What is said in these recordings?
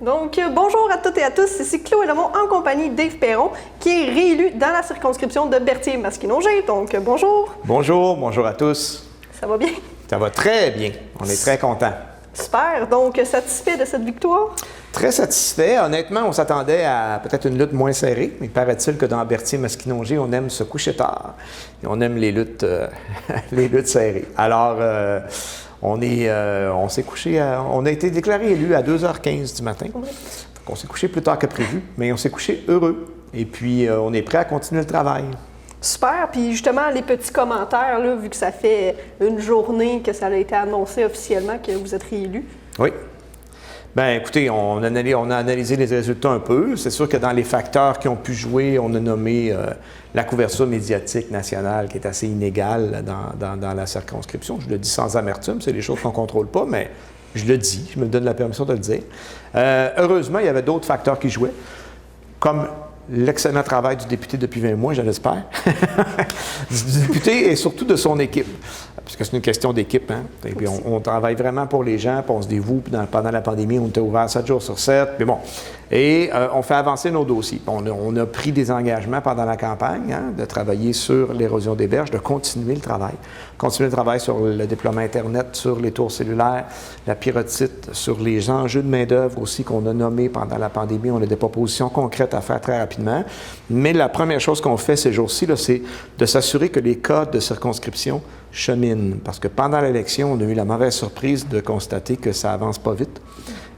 Donc, bonjour à toutes et à tous, ici Chloé Lemont en compagnie d'Yves Perron, qui est réélu dans la circonscription de Berthier-Masquinongé. Donc, bonjour. Bonjour à tous. Ça va bien? Ça va très bien. On est très contents. Super. Donc, satisfait de cette victoire? Très satisfait. Honnêtement, on s'attendait à peut-être une lutte moins serrée, mais paraît-il que dans Berthier-Masquinongé, on aime se coucher tard et on aime les luttes, les luttes serrées. Alors, on s'est couché, on a été déclaré élu à 2h15 du matin. Donc, on s'est couché plus tard que prévu, mais on s'est couché heureux. Et puis, on est prêt à continuer le travail. Super. Puis justement, les petits commentaires, là, vu que ça fait une journée que ça a été annoncé officiellement que vous êtes réélu. Oui. Bien, écoutez, on a analysé les résultats un peu. C'est sûr que dans les facteurs qui ont pu jouer, on a nommé la couverture médiatique nationale qui est assez inégale dans la circonscription. Je le dis sans amertume, c'est des choses qu'on ne contrôle pas, mais je le dis, je me donne la permission de le dire. Heureusement, il y avait d'autres facteurs qui jouaient, comme l'excellent travail du député depuis 20 mois, je l'espère, du député et surtout de son équipe, parce que c'est une question d'équipe. Hein? Et puis on travaille vraiment pour les gens, puis on se dévoue. Puis pendant la pandémie, on était ouvert 7 jours sur 7. Puis bon, et on fait avancer nos dossiers. On a pris des engagements pendant la campagne de travailler sur l'érosion des berges, de continuer le travail. Continuer le travail sur le déploiement Internet, sur les tours cellulaires, la pyrotite, sur les enjeux de main-d'œuvre aussi qu'on a nommés pendant la pandémie. On a des propositions concrètes à faire très rapidement. Mais la première chose qu'on fait ces jours-ci, c'est de s'assurer que les cas de circonscription cheminent. Parce que pendant l'élection, on a eu la mauvaise surprise de constater que ça avance pas vite.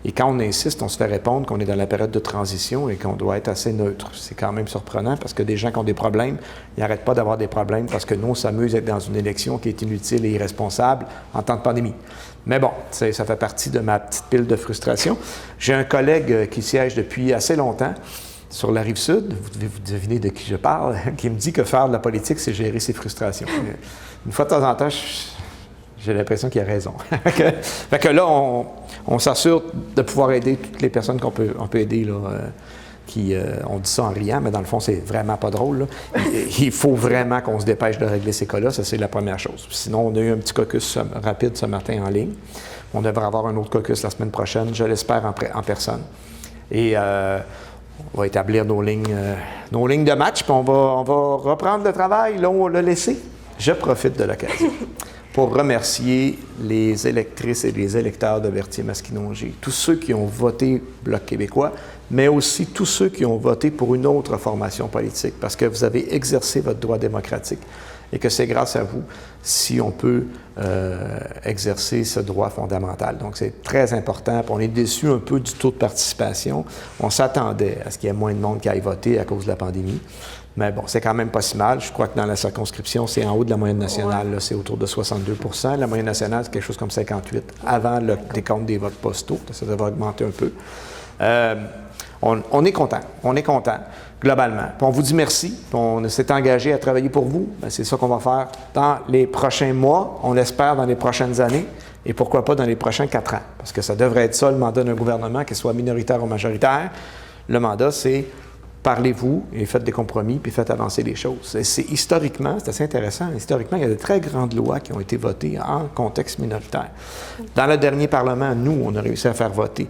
Et quand on insiste, on se fait répondre qu'on est dans la période de transition et qu'on doit être assez neutre. C'est quand même surprenant parce que des gens qui ont des problèmes, ils n'arrêtent pas d'avoir des problèmes parce que nous, on s'amuse à être dans une élection qui est inutile et irresponsable en temps de pandémie. Mais bon, ça fait partie de ma petite pile de frustration. J'ai un collègue qui siège depuis assez longtemps sur la Rive-Sud, vous devez vous deviner de qui je parle, qui me dit que faire de la politique, c'est gérer ses frustrations. Une fois de temps en temps, j'ai l'impression qu'il a raison. Fait que là, on s'assure de pouvoir aider toutes les personnes qu'on peut aider, là, on dit ça en riant, mais dans le fond, c'est vraiment pas drôle. Là. Il faut vraiment qu'on se dépêche de régler ces cas-là, ça c'est la première chose. Sinon, on a eu un petit caucus rapide ce matin en ligne. On devrait avoir un autre caucus la semaine prochaine, je l'espère en personne. Et on va établir nos lignes de match, puis on va reprendre le travail là où on l'a laissé. Je profite de l'occasion pour remercier les électrices et les électeurs de Berthier-Masquinongé, tous ceux qui ont voté Bloc québécois, mais aussi tous ceux qui ont voté pour une autre formation politique, parce que vous avez exercé votre droit démocratique et que c'est grâce à vous si on peut exercer ce droit fondamental. Donc, c'est très important. Puis on est déçu un peu du taux de participation. On s'attendait à ce qu'il y ait moins de monde qui aille voter à cause de la pandémie. Mais bon, c'est quand même pas si mal. Je crois que dans la circonscription, c'est en haut de la moyenne nationale. Là, c'est autour de 62 %. La moyenne nationale, c'est quelque chose comme 58 avant le décompte des votes postaux. Ça devrait augmenter un peu. On est content. On est content, globalement. Puis on vous dit merci. Puis on s'est engagé à travailler pour vous. Bien, c'est ça qu'on va faire dans les prochains mois. On l'espère dans les prochaines années. Et pourquoi pas dans les prochains 4 ans. Parce que ça devrait être ça, le mandat d'un gouvernement, qu'il soit minoritaire ou majoritaire. Le mandat, c'est parlez-vous et faites des compromis, puis faites avancer les choses. Historiquement, c'est assez intéressant. Historiquement, il y a de très grandes lois qui ont été votées en contexte minoritaire. Dans le dernier Parlement, nous, on a réussi à faire voter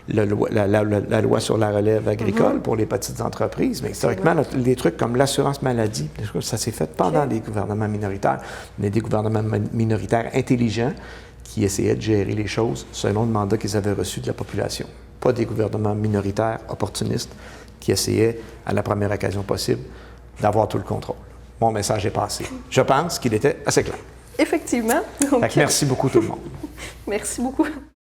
la loi sur la relève agricole pour les petites entreprises. Mais historiquement, les trucs comme l'assurance maladie, ça s'est fait pendant des gouvernements minoritaires, mais des gouvernements minoritaires intelligents qui essayaient de gérer les choses selon le mandat qu'ils avaient reçu de la population. Pas des gouvernements minoritaires opportunistes qui essayaient, à la première occasion possible, d'avoir tout le contrôle. Mon message est passé. Je pense qu'il était assez clair. Effectivement. Donc, merci beaucoup tout le monde. Merci beaucoup.